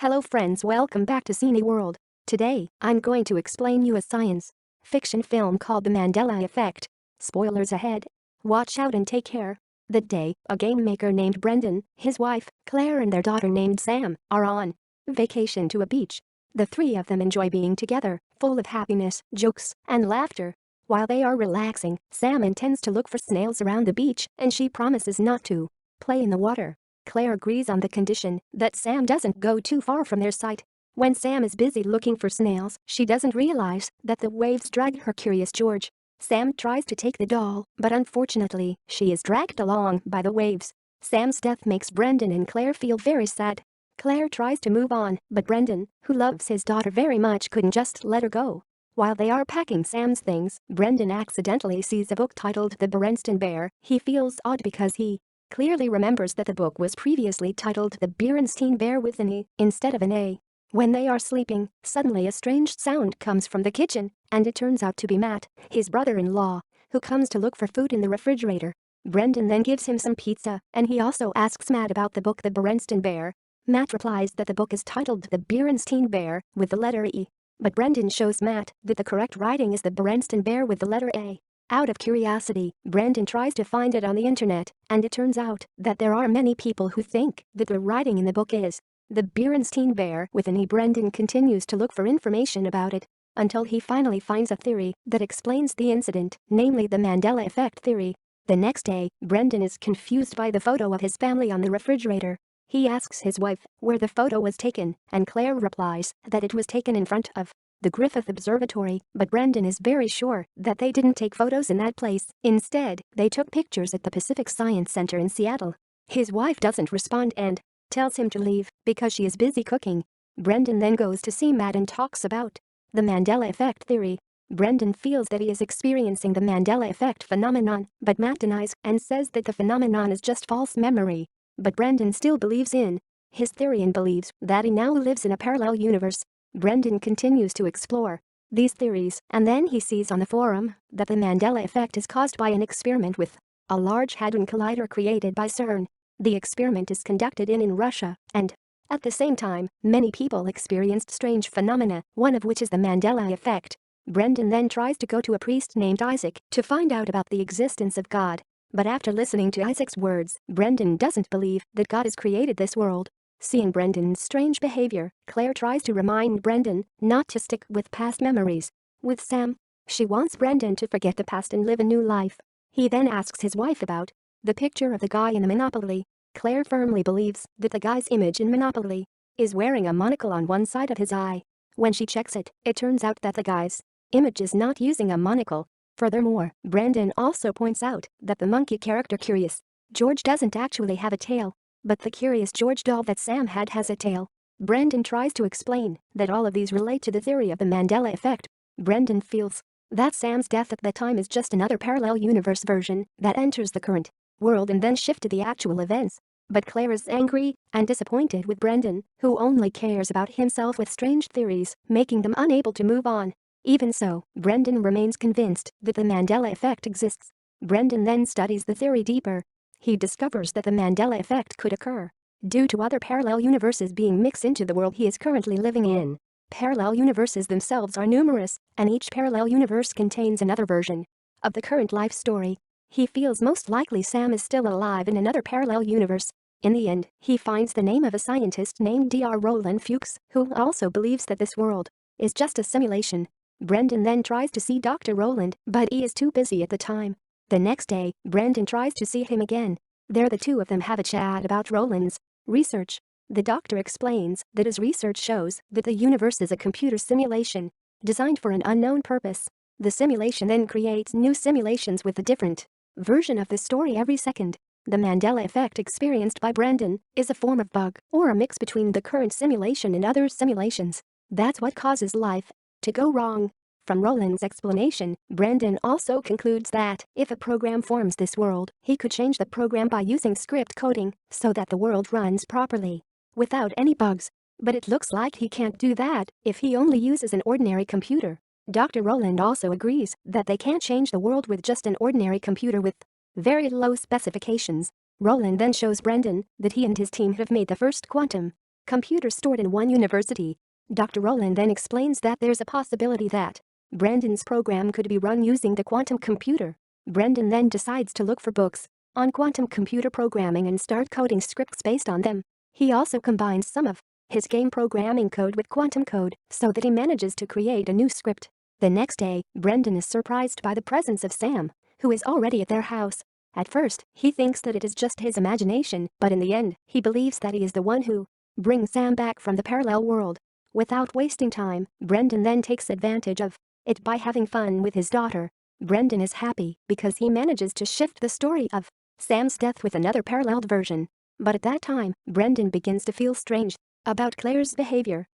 Hello friends, welcome back to Cini World. Today, I'm going to explain you a science fiction film called The Mandela Effect. Spoilers ahead. Watch out and take care. That day, a game maker named Brendan, his wife, Claire and their daughter named Sam, are on vacation to a beach. The three of them enjoy being together, full of happiness, jokes, and laughter. While they are relaxing, Sam intends to look for snails around the beach and she promises not to play in the water. Claire agrees on the condition that Sam doesn't go too far from their sight. When Sam is busy looking for snails, she doesn't realize that the waves drag her curious George. Sam tries to take the doll, but unfortunately, she is dragged along by the waves. Sam's death makes Brendan and Claire feel very sad. Claire tries to move on, but Brendan, who loves his daughter very much, couldn't just let her go. While they are packing Sam's things, Brendan accidentally sees a book titled The Berenstain Bear. He feels odd because he clearly remembers that the book was previously titled The Berenstain Bear with an E instead of an A. When they are sleeping, suddenly a strange sound comes from the kitchen, and it turns out to be Matt, his brother-in-law, who comes to look for food in the refrigerator. Brendan then gives him some pizza, and he also asks Matt about the book The Berenstain Bear. Matt replies that the book is titled The Berenstain Bear with the letter E. But Brendan shows Matt that the correct writing is The Berenstain Bear with the letter A. Out of curiosity, Brendan tries to find it on the internet, and it turns out that there are many people who think that the writing in the book is The Berenstain Bear with an E. Brendan continues to look for information about it until he finally finds a theory that explains the incident, namely the Mandela effect theory. The next day, Brendan is confused by the photo of his family on the refrigerator. He asks his wife where the photo was taken, and Claire replies that it was taken in front of the Griffith Observatory, but Brendan is very sure that they didn't take photos in that place. Instead, they took pictures at the Pacific Science Center in Seattle. His wife doesn't respond and tells him to leave because she is busy cooking. Brendan then goes to see Matt and talks about the Mandela effect theory. Brendan feels that he is experiencing the Mandela effect phenomenon, but Matt denies and says that the phenomenon is just false memory. But Brendan still believes in his theory and believes that he now lives in a parallel universe. Brendan continues to explore these theories, and then he sees on the forum that the Mandela effect is caused by an experiment with a Large Hadron Collider created by CERN. The experiment is conducted in Russia, and at the same time, many people experienced strange phenomena, one of which is the Mandela effect. Brendan then tries to go to a priest named Isaac to find out about the existence of God. But after listening to Isaac's words, Brendan doesn't believe that God has created this world. Seeing Brendan's strange behavior, Claire tries to remind Brendan not to stick with past memories. With Sam, she wants Brendan to forget the past and live a new life. He then asks his wife about the picture of the guy in the Monopoly. Claire firmly believes that the guy's image in Monopoly is wearing a monocle on one side of his eye. When she checks it, it turns out that the guy's image is not using a monocle. Furthermore, Brendan also points out that the monkey character Curious George doesn't actually have a tail, but the Curious George doll that Sam had has a tail. Brendan tries to explain that all of these relate to the theory of the Mandela effect. Brendan feels that Sam's death at the time is just another parallel universe version that enters the current world and then shift to the actual events. But Claire is angry and disappointed with Brendan, who only cares about himself with strange theories, making them unable to move on. Even so, Brendan remains convinced that the Mandela effect exists. Brendan then studies the theory deeper. He discovers that the Mandela effect could occur due to other parallel universes being mixed into the world he is currently living in. Parallel universes themselves are numerous, and each parallel universe contains another version of the current life story. He feels most likely Sam is still alive in another parallel universe. In the end, he finds the name of a scientist named Dr. Roland Fuchs, who also believes that this world is just a simulation. Brendan then tries to see Dr. Roland, but he is too busy at the time. The next day, Brendan tries to see him again. There the two of them have a chat about Roland's research. The doctor explains that his research shows that the universe is a computer simulation designed for an unknown purpose. The simulation then creates new simulations with a different version of the story every second. The Mandela effect experienced by Brendan is a form of bug or a mix between the current simulation and other simulations. That's what causes life to go wrong. From Roland's explanation, Brendan also concludes that if a program forms this world, he could change the program by using script coding so that the world runs properly without any bugs. But it looks like he can't do that if he only uses an ordinary computer. Dr. Roland also agrees that they can't change the world with just an ordinary computer with very low specifications. Roland then shows Brendan that he and his team have made the first quantum computers stored in one university. Dr. Rowland then explains that there's a possibility that Brandon's program could be run using the quantum computer. Brandon then decides to look for books on quantum computer programming and start coding scripts based on them. He also combines some of his game programming code with quantum code so that he manages to create a new script. The next day, Brandon is surprised by the presence of Sam, who is already at their house. At first, he thinks that it is just his imagination, but in the end, he believes that he is the one who brings Sam back from the parallel world. Without wasting time, Brandon then takes advantage of it by having fun with his daughter. Brandon is happy because he manages to shift the story of Sam's death with another paralleled version. But at that time, Brandon begins to feel strange about Claire's behavior.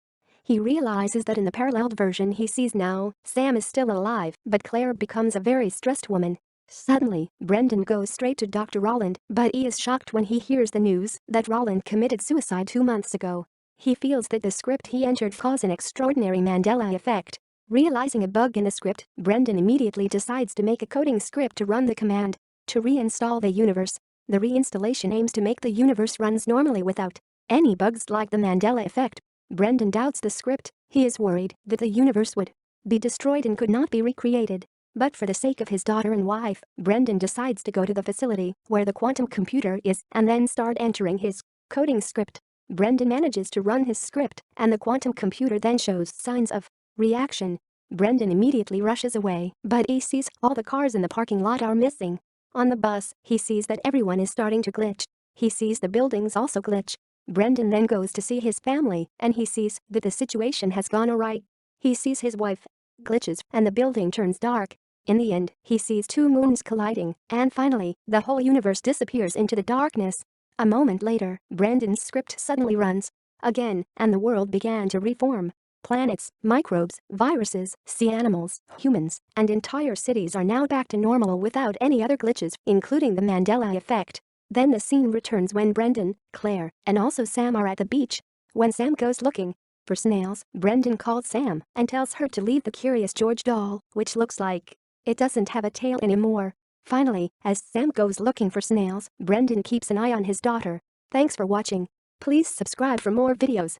He realizes that in the paralleled version he sees now, Sam is still alive, but Claire becomes a very stressed woman. Suddenly, Brandon goes straight to Dr. Rowland, but he is shocked when he hears the news that Rowland committed suicide 2 months ago. He feels that the script he entered caused an extraordinary Mandela effect. Realizing a bug in the script, Brandon immediately decides to make a coding script to run the command to reinstall the universe. The reinstallation aims to make the universe runs normally without any bugs like the Mandela effect. Brandon doubts the script. He is worried that the universe would be destroyed and could not be recreated. But for the sake of his daughter and wife, Brandon decides to go to the facility where the quantum computer is and then start entering his coding script. Brandon manages to run his script, and the quantum computer then shows signs of reaction. Brandon immediately rushes away, but he sees all the cars in the parking lot are missing. On the bus, he sees that everyone is starting to glitch. He sees the buildings also glitch. Brandon then goes to see his family, and he sees that the situation has gone awry. He sees his wife glitches, and the building turns dark. In the end, he sees 2 moons colliding, and finally, the whole universe disappears into the darkness. A moment later, Brandon's script suddenly runs again, and the world began to reform. Planets, microbes, viruses, sea animals, humans, and entire cities are now back to normal without any other glitches, including the Mandela effect. Then the scene returns when Brandon, Claire, and also Sam are at the beach. When Sam goes looking for snails, Brandon calls Sam and tells her to leave the Curious George doll, which looks like it doesn't have a tail anymore. Finally, as Sam goes looking for snails, Brandon keeps an eye on his daughter. Thanks for watching. Please subscribe for more videos.